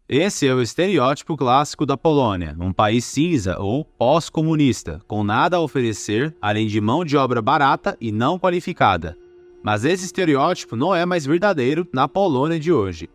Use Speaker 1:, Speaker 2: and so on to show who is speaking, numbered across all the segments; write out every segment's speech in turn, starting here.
Speaker 1: Esse é o estereótipo clássico da Polônia, um país cinza ou pós-comunista, com nada a oferecer além de mão de obra barata e não qualificada. Mas esse estereótipo não é mais verdadeiro na Polônia de hoje.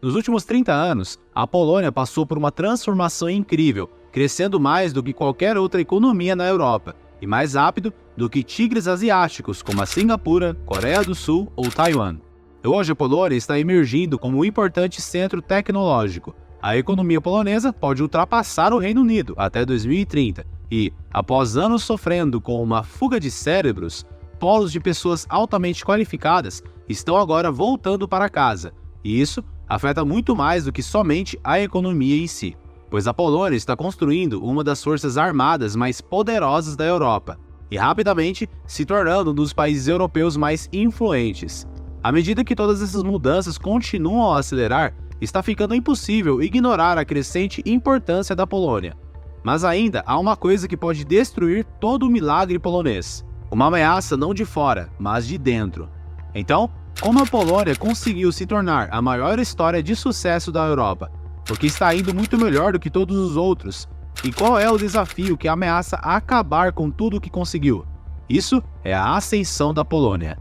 Speaker 1: Nos últimos 30 anos, a Polônia passou por uma transformação incrível, crescendo mais do que qualquer outra economia na Europa, e mais rápido do que tigres asiáticos como a Singapura, Coreia do Sul ou Taiwan. Hoje a Polônia está emergindo como um importante centro tecnológico. A economia polonesa pode ultrapassar o Reino Unido até 2030 e, após anos sofrendo com uma fuga de cérebros, polos de pessoas altamente qualificadas estão agora voltando para casa. E isso afeta muito mais do que somente a economia em si, pois a Polônia está construindo uma das forças armadas mais poderosas da Europa e rapidamente se tornando um dos países europeus mais influentes. À medida que todas essas mudanças continuam a acelerar, está ficando impossível ignorar a crescente importância da Polônia. Mas ainda há uma coisa que pode destruir todo o milagre polonês. Uma ameaça não de fora, mas de dentro. Então, como a Polônia conseguiu se tornar a maior história de sucesso da Europa? Porque está indo muito melhor do que todos os outros. E qual é o desafio que ameaça acabar com tudo o que conseguiu? Isso é a ascensão da Polônia.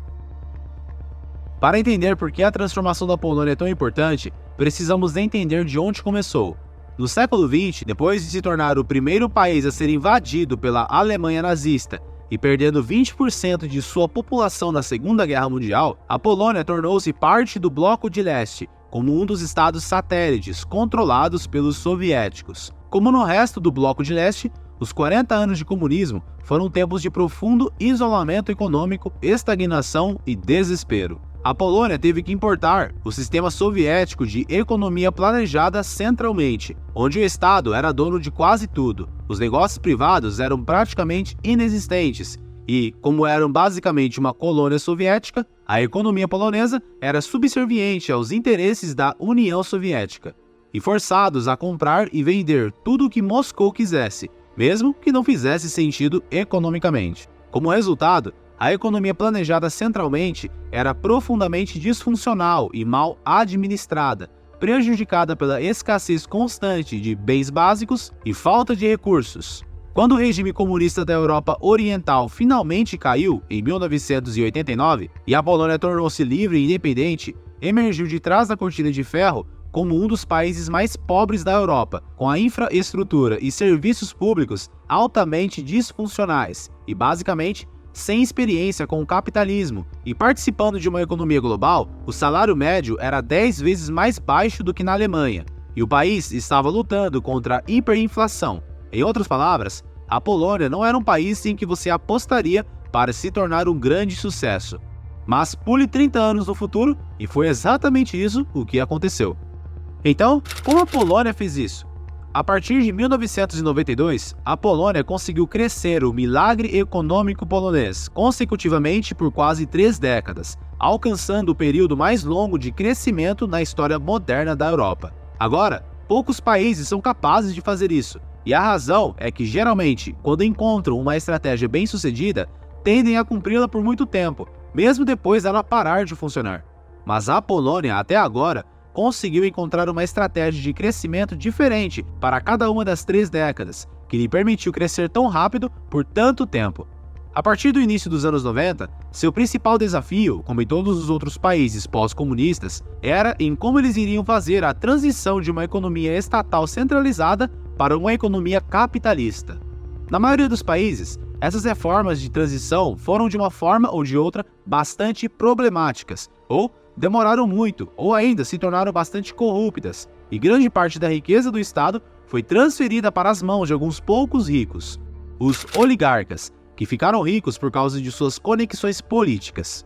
Speaker 1: Para entender por que a transformação da Polônia é tão importante, precisamos entender de onde começou. No século XX, depois de se tornar o primeiro país a ser invadido pela Alemanha nazista e perdendo 20% de sua população na Segunda Guerra Mundial, a Polônia tornou-se parte do Bloco de Leste, como um dos estados satélites controlados pelos soviéticos. Como no resto do Bloco de Leste, os 40 anos de comunismo foram tempos de profundo isolamento econômico, estagnação e desespero. A Polônia teve que importar o sistema soviético de economia planejada centralmente, onde o Estado era dono de quase tudo. Os negócios privados eram praticamente inexistentes e, como eram basicamente uma colônia soviética, a economia polonesa era subserviente aos interesses da União Soviética e forçados a comprar e vender tudo o que Moscou quisesse, mesmo que não fizesse sentido economicamente. Como resultado, a economia planejada centralmente era profundamente disfuncional e mal administrada, prejudicada pela escassez constante de bens básicos e falta de recursos. Quando o regime comunista da Europa Oriental finalmente caiu, em 1989, e a Polônia tornou-se livre e independente, emergiu de trás da cortina de ferro como um dos países mais pobres da Europa, com a infraestrutura e serviços públicos altamente disfuncionais e, basicamente, sem experiência com o capitalismo, e participando de uma economia global, o salário médio era 10 vezes mais baixo do que na Alemanha, e o país estava lutando contra a hiperinflação. Em outras palavras, a Polônia não era um país em que você apostaria para se tornar um grande sucesso. Mas pule 30 anos no futuro, e foi exatamente isso o que aconteceu. Então, como a Polônia fez isso? A partir de 1992, a Polônia conseguiu crescer o milagre econômico polonês consecutivamente por quase 3 décadas, alcançando o período mais longo de crescimento na história moderna da Europa. Agora, poucos países são capazes de fazer isso, e a razão é que geralmente, quando encontram uma estratégia bem-sucedida, tendem a cumpri-la por muito tempo, mesmo depois dela parar de funcionar. Mas a Polônia, até agora, conseguiu encontrar uma estratégia de crescimento diferente para cada uma das 3 décadas, que lhe permitiu crescer tão rápido por tanto tempo. A partir do início dos anos 90, seu principal desafio, como em todos os outros países pós-comunistas, era em como eles iriam fazer a transição de uma economia estatal centralizada para uma economia capitalista. Na maioria dos países, essas reformas de transição foram de uma forma ou de outra bastante problemáticas, ou demoraram muito, ou ainda se tornaram bastante corruptas, e grande parte da riqueza do Estado foi transferida para as mãos de alguns poucos ricos, os oligarcas, que ficaram ricos por causa de suas conexões políticas.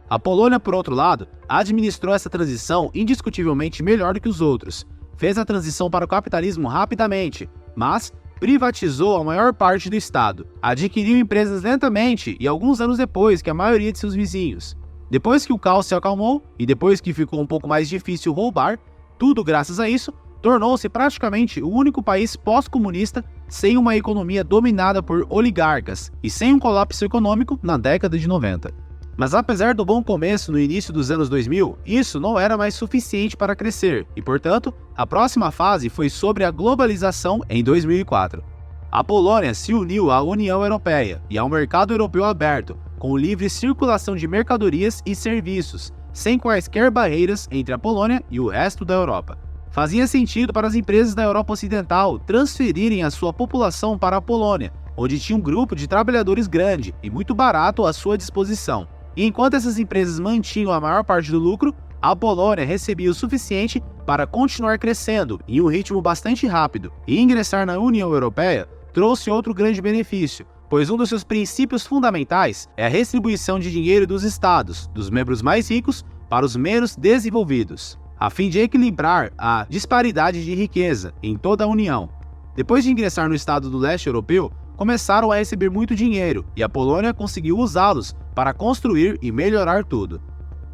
Speaker 1: A Polônia, por outro lado, administrou essa transição indiscutivelmente melhor do que os outros, fez a transição para o capitalismo rapidamente, mas privatizou a maior parte do Estado, adquiriu empresas lentamente e alguns anos depois que a maioria de seus vizinhos. Depois que o caos se acalmou e depois que ficou um pouco mais difícil roubar, tudo graças a isso, tornou-se praticamente o único país pós-comunista sem uma economia dominada por oligarcas e sem um colapso econômico na década de 90. Mas apesar do bom começo no início dos anos 2000, isso não era mais suficiente para crescer e, portanto, a próxima fase foi sobre a globalização em 2004. A Polônia se uniu à União Europeia e ao mercado europeu aberto, com livre circulação de mercadorias e serviços, sem quaisquer barreiras entre a Polônia e o resto da Europa. Fazia sentido para as empresas da Europa Ocidental transferirem a sua população para a Polônia, onde tinha um grupo de trabalhadores grande e muito barato à sua disposição. E enquanto essas empresas mantinham a maior parte do lucro, a Polônia recebia o suficiente para continuar crescendo em um ritmo bastante rápido, e ingressar na União Europeia trouxe outro grande benefício, pois um dos seus princípios fundamentais é a restribuição de dinheiro dos estados, dos membros mais ricos, para os menos desenvolvidos, a fim de equilibrar a disparidade de riqueza em toda a União. Depois de ingressar no estado do leste europeu, começaram a receber muito dinheiro e a Polônia conseguiu usá-los para construir e melhorar tudo,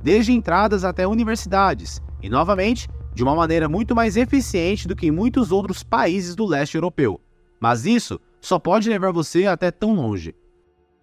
Speaker 1: desde entradas até universidades, e novamente, de uma maneira muito mais eficiente do que em muitos outros países do leste europeu. Mas isso só pode levar você até tão longe.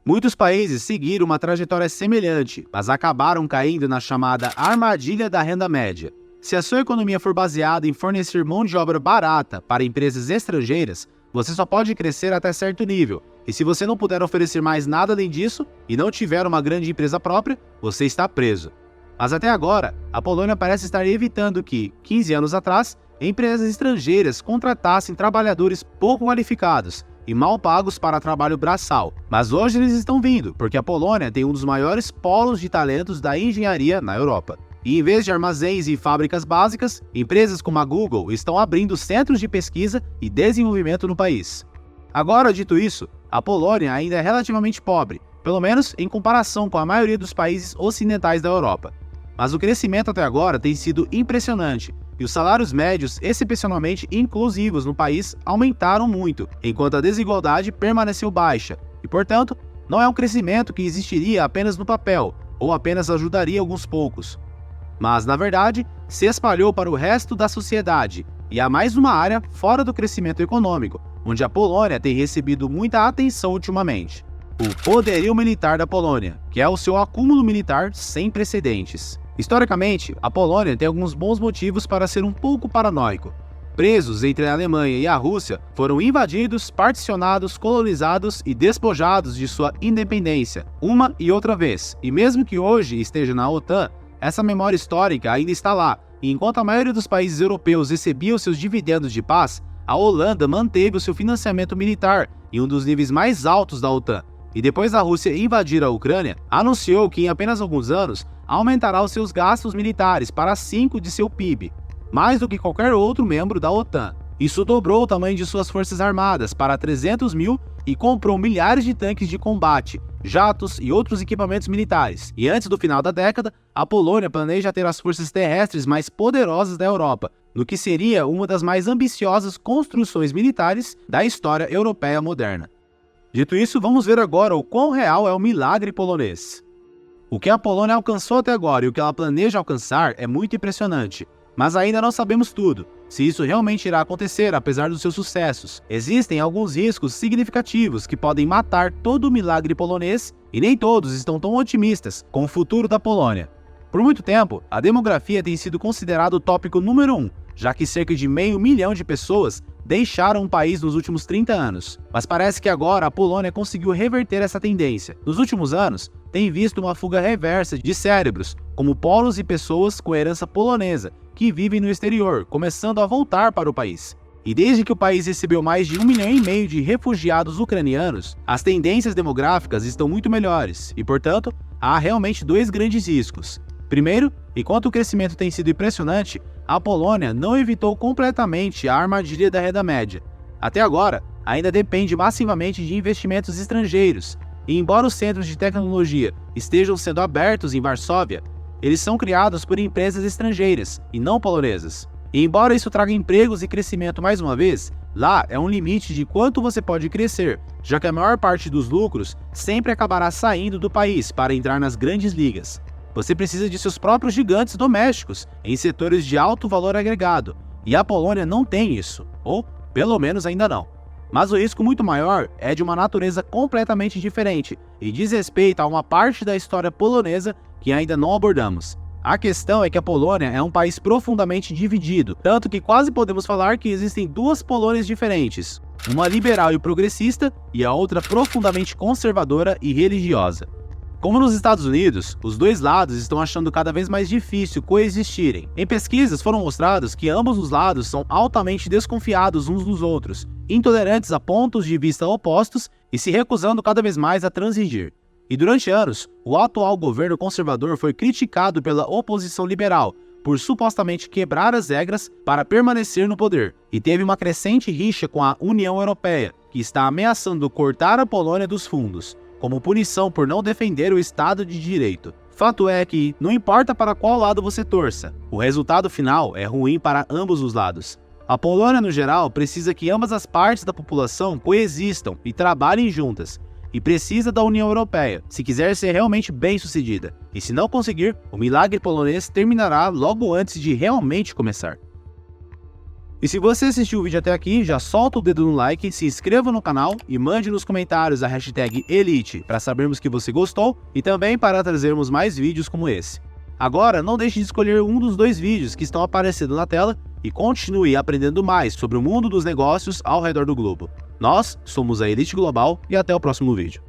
Speaker 1: Muitos países seguiram uma trajetória semelhante, mas acabaram caindo na chamada armadilha da renda média. Se a sua economia for baseada em fornecer mão de obra barata para empresas estrangeiras, você só pode crescer até certo nível, e se você não puder oferecer mais nada além disso, e não tiver uma grande empresa própria, você está preso. Mas até agora, a Polônia parece estar evitando que, 15 anos atrás, empresas estrangeiras contratassem trabalhadores pouco qualificados e mal pagos para trabalho braçal. Mas hoje eles estão vindo, porque a Polônia tem um dos maiores polos de talentos da engenharia na Europa. E em vez de armazéns e fábricas básicas, empresas como a Google estão abrindo centros de pesquisa e desenvolvimento no país. Agora, dito isso, a Polônia ainda é relativamente pobre, pelo menos em comparação com a maioria dos países ocidentais da Europa. Mas o crescimento até agora tem sido impressionante, e os salários médios, excepcionalmente inclusivos no país, aumentaram muito, enquanto a desigualdade permaneceu baixa, e portanto, não é um crescimento que existiria apenas no papel, ou apenas ajudaria alguns poucos. Mas, na verdade, se espalhou para o resto da sociedade, e há mais uma área fora do crescimento econômico, onde a Polônia tem recebido muita atenção ultimamente: o poderio militar da Polônia, que é o seu acúmulo militar sem precedentes. Historicamente, a Polônia tem alguns bons motivos para ser um pouco paranoico. Presos entre a Alemanha e a Rússia foram invadidos, particionados, colonizados e despojados de sua independência, uma e outra vez, e mesmo que hoje esteja na OTAN, essa memória histórica ainda está lá, e enquanto a maioria dos países europeus recebia seus dividendos de paz, a Holanda manteve o seu financiamento militar em um dos níveis mais altos da OTAN, e depois da Rússia invadir a Ucrânia, anunciou que em apenas alguns anos aumentará os seus gastos militares para 5% de seu PIB, mais do que qualquer outro membro da OTAN. Isso dobrou o tamanho de suas forças armadas para 300 mil e comprou milhares de tanques de combate, jatos e outros equipamentos militares. E antes do final da década, a Polônia planeja ter as forças terrestres mais poderosas da Europa, no que seria uma das mais ambiciosas construções militares da história europeia moderna. Dito isso, vamos ver agora o quão real é o milagre polonês. O que a Polônia alcançou até agora e o que ela planeja alcançar é muito impressionante, mas ainda não sabemos tudo, se isso realmente irá acontecer apesar dos seus sucessos. Existem alguns riscos significativos que podem matar todo o milagre polonês e nem todos estão tão otimistas com o futuro da Polônia. Por muito tempo, a demografia tem sido considerado o tópico número 1, já que cerca de 500 mil de pessoas deixaram o país nos últimos 30 anos. Mas parece que agora a Polônia conseguiu reverter essa tendência. Nos últimos anos, tem visto uma fuga reversa de cérebros, como polos e pessoas com herança polonesa, que vivem no exterior, começando a voltar para o país. E desde que o país recebeu mais de 1,5 milhão de refugiados ucranianos, as tendências demográficas estão muito melhores e, portanto, há realmente dois grandes riscos. Primeiro, enquanto o crescimento tem sido impressionante, a Polônia não evitou completamente a armadilha da renda média. Até agora, ainda depende massivamente de investimentos estrangeiros, e embora os centros de tecnologia estejam sendo abertos em Varsóvia, eles são criados por empresas estrangeiras e não polonesas. E embora isso traga empregos e crescimento mais uma vez, lá é um limite de quanto você pode crescer, já que a maior parte dos lucros sempre acabará saindo do país para entrar nas grandes ligas. Você precisa de seus próprios gigantes domésticos em setores de alto valor agregado, e a Polônia não tem isso, ou pelo menos ainda não. Mas o risco muito maior é de uma natureza completamente diferente e diz respeito a uma parte da história polonesa que ainda não abordamos. A questão é que a Polônia é um país profundamente dividido, tanto que quase podemos falar que existem duas Polônias diferentes, uma liberal e progressista e a outra profundamente conservadora e religiosa. Como nos Estados Unidos, os dois lados estão achando cada vez mais difícil coexistirem. Em pesquisas foram mostrados que ambos os lados são altamente desconfiados uns dos outros, intolerantes a pontos de vista opostos e se recusando cada vez mais a transigir. E durante anos, o atual governo conservador foi criticado pela oposição liberal por supostamente quebrar as regras para permanecer no poder, e teve uma crescente rixa com a União Europeia, que está ameaçando cortar a Polônia dos fundos, como punição por não defender o Estado de Direito. Fato é que, não importa para qual lado você torça, o resultado final é ruim para ambos os lados. A Polônia, no geral, precisa que ambas as partes da população coexistam e trabalhem juntas, e precisa da União Europeia, se quiser ser realmente bem-sucedida. E se não conseguir, o milagre polonês terminará logo antes de realmente começar. E se você assistiu o vídeo até aqui, já solta o dedo no like, se inscreva no canal e mande nos comentários a hashtag Elite para sabermos que você gostou e também para trazermos mais vídeos como esse. Agora, não deixe de escolher um dos dois vídeos que estão aparecendo na tela e continue aprendendo mais sobre o mundo dos negócios ao redor do globo. Nós somos a Elite Global e até o próximo vídeo.